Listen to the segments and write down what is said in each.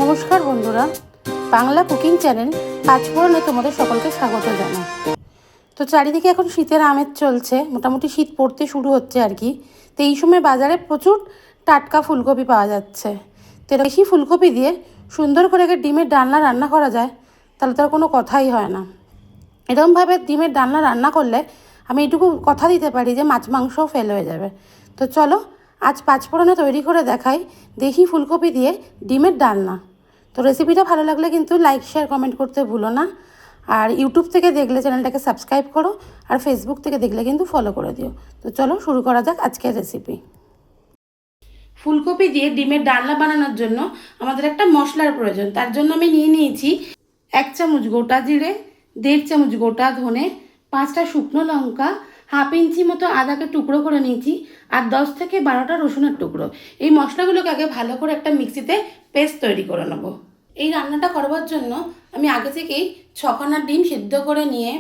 নমস্কার বন্ধুরা, Bangla cooking channel পাঁচফোড়নে তোমাদের সকলকে স্বাগত জানাই। তো চারিদিকে এখন শীতের আমেজ চলছে, মোটামুটি শীত পড়তে শুরু হচ্ছে আর কি। তো এই সময় বাজারে প্রচুর টাটকা ফুলকপি পাওয়া যাচ্ছে। তো বেশি ফুলকপি দিয়ে সুন্দর করে ডিমের ডালনা রান্না করা যায়, তাহলে তার কোনো কথাই হয় না। এরকমভাবে ডিমের ডালনা রান্না করলে আমি এটুকু কথা দিতে পারি যে মাছ মাংসও ফেল হয়ে যাবে। তো চলো আজ পাঁচফোড়নে তৈরি করে দেখাই দেশি ফুলকপি দিয়ে ডিমের ডালনা। তো রেসিপিটা ভালো লাগলে কিন্তু লাইক শেয়ার কমেন্ট করতে ভুলো না। আর ইউটিউব থেকে দেখলে চ্যানেলটাকে সাবস্ক্রাইব করো, আর ফেসবুক থেকে দেখলে কিন্তু ফলো করে দিও। তো চলো শুরু করা যাক আজকের রেসিপি। ফুলকপি দিয়ে ডিমের ডালনা বানানোর জন্য আমাদের একটা মশলার প্রয়োজন। তার জন্য আমি নিয়ে নিয়েছি 1 চামচ গোটা জিরে, 1.5 চামচ গোটা ধনে, 5টা শুকনো লঙ্কা, হাফ ইঞ্চি মতো আদাকে টুকরো করে নিয়েছি, আর 10 থেকে 12টা রসুনের টুকরো। এই মশলাগুলোকে আগে ভালো করে একটা মিক্সিতে পেস্ট তৈরি করে নেব। এই রান্নাটা করবার জন্য আমি আগে থেকেই 6খানা ডিম সিদ্ধ করে নিয়ে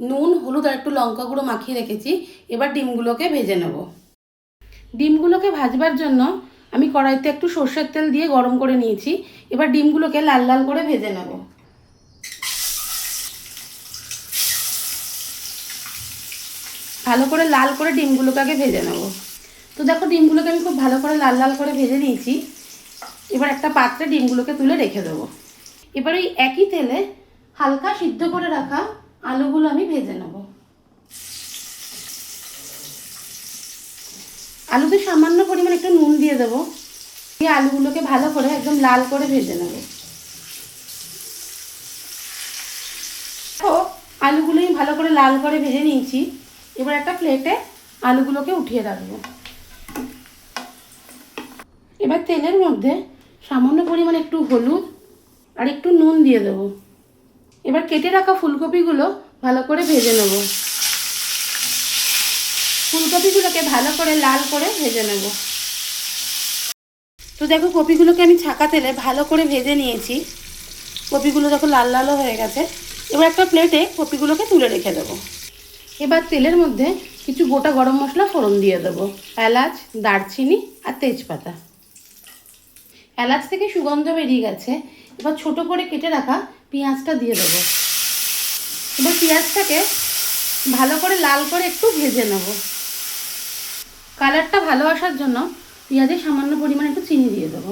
নুন, হলুদ আর একটু লঙ্কা গুঁড়ো মাখিয়ে রেখেছি। এবার ডিমগুলোকে ভেজে নেব। ডিমগুলোকে ভাজবার জন্য আমি কড়াইতে একটু সর্ষের তেল দিয়ে গরম করে নিয়েছি। এবার ডিমগুলোকে লাল লাল করে ভেজে নেব। ভালো করে লাল করে ডিমগুলোকে আগে ভেজে নেব। তো দেখো ডিমগুলোকে আমি খুব ভালো করে লাল লাল করে ভেজে নিয়েছি। এবার একটা পাত্রে ডিমগুলোকে তুলে রেখে দেবো। এবার এই একই তেলে হালকা সিদ্ধ করে রাখা আলুগুলো আমি ভেজে নেব। আলুতে সামান্য পরিমাণ একটু নুন দিয়ে দেবো। এই আলুগুলোকে ভালো করে একদম লাল করে ভেজে নেব। দেখো আলুগুলো আমি ভালো করে লাল করে ভেজে নিয়েছি। এবার একটা প্লেটে আলুগুলোকে উঠিয়ে রাখবো। এবার তেলের মধ্যে সামান্য পরিমাণ একটু হলুদ আর একটু নুন দিয়ে দেবো। এবার কেটে রাখা ফুলকপিগুলো ভালো করে ভেজে নেব। ফুলকপিগুলোকে ভালো করে লাল করে ভেজে নেব। তো দেখো কপিগুলোকে আমি ছাকা তেলে ভালো করে ভেজে নিয়েছি। কপিগুলো যখন লাল লালও হয়ে গেছে, এবার একটা প্লেটে কপিগুলোকে তুলে রেখে দেবো। এবার তেলের মধ্যে কিছু গোটা গরম মশলা ফোড়ন দিয়ে দেবো। এলাচ, দারচিনি আর তেজপাতা। এলাচ থেকে সুগন্ধ বেরিয়ে গেছে। এবার ছোট করে কেটে রাখা পেঁয়াজটা দিয়ে দেবো। এবার পেঁয়াজটাকে ভালো করে লাল করে একটু ভেজে নেব। কালারটা ভালো আসার জন্য পেঁয়াজে সামান্য পরিমাণে একটু চিনি দিয়ে দেবো।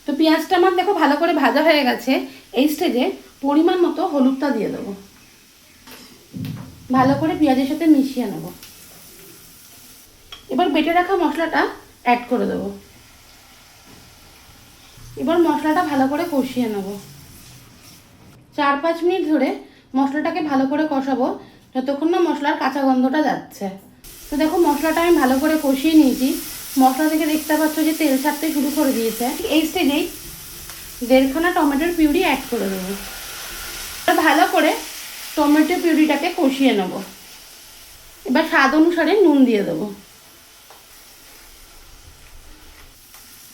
তো পেঁয়াজটা আমার দেখো ভালো করে ভাজা হয়ে গেছে। এই স্টেজে পরিমাণ মতো হলুদটা দিয়ে দেবো। ভালো করে পেঁয়াজের সাথে মিশিয়ে নেব। এবার বেটে রাখা মশলাটা অ্যাড করে দেবো। এবার মশলাটা ভালো করে কষিয়ে নেব। 4-5 মিনিট ধরে মশলাটাকে ভালো করে কষাবো, যতক্ষণ না মশলার কাঁচা গন্ধটা যাচ্ছে। তো দেখো মশলাটা আমি ভালো করে কষিয়ে নিয়েছি। মশলা থেকে দেখতে পাচ্ছ যে তেল ছাড়তে শুরু করে দিয়েছে। এই স্টেজেই 1.5খানা টমেটোর পিউরি অ্যাড করে দেবো। ভালো করে টমেটো পিউরিটাকে কষিয়ে নেব। এবার স্বাদ অনুসারে নুন দিয়ে দেবো।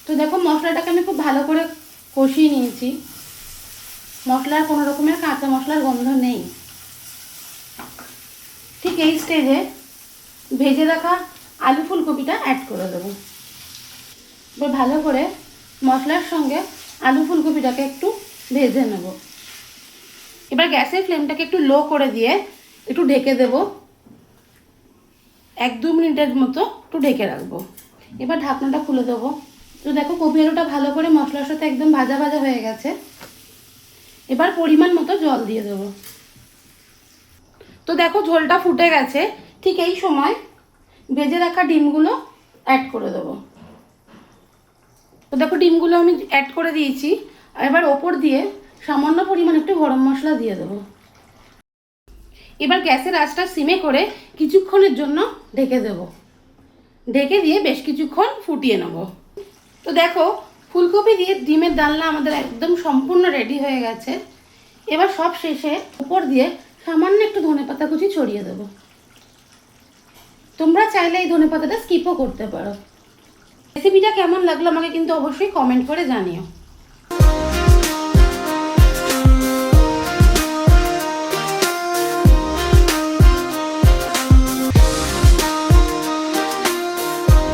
তো দেখো মশলাটাকে আমি খুব ভালো করে কষিয়ে নিয়েছি। মশলার কোনো রকমের কাঁচা মশলার গন্ধ নেই। ঠিক এই স্টেজে ভেজে রাখা আলু ফুলকপিটা অ্যাড করে দেবো। এবার ভালো করে মশলার সঙ্গে আলু ফুলকপিটাকে একটু ভেজে নেব। এবার গ্যাসের ফ্লেমটাকে একটু লো করে দিয়ে একটু ঢেকে দেব। 1-2 মিনিটের মতো একটু ঢেকে রাখবো। এবার ঢাকনাটা খুলে দেবো। তো দেখো কপি আলুটা ভালো করে মশলার সাথে একদম ভাজা ভাজা হয়ে গেছে। এবার পরিমাণ মতো জল দিয়ে দেবো। তো দেখো ঝোলটা ফুটে গেছে। ঠিক এই সময় ভেজে রাখা ডিমগুলো অ্যাড করে দেবো। তো দেখো ডিমগুলো আমি অ্যাড করে দিয়েছি। এবার ওপর দিয়ে সামান্য পরিমাণ একটু গরম মশলা দিয়ে দেবো। এবার গ্যাসের আঁচটা সিমে করে কিছুক্ষণের জন্য ঢেকে দেবো। ঢেকে দিয়ে বেশ কিছুক্ষণ ফুটিয়ে নেব। তো দেখো ফুলকপি দিয়ে ডিমের ডালনা আমাদের একদম সম্পূর্ণ রেডি হয়ে গেছে। এবার সব শেষে উপর দিয়ে সামান্য একটু ধনেপাতা কুচি ছড়িয়ে দেবো। তোমরা চাইলে এই ধনেপাতাটা স্কিপও করতে পারো। রেসিপিটা কেমন লাগলো আমাকে কিন্তু অবশ্যই কমেন্ট করে জানিও।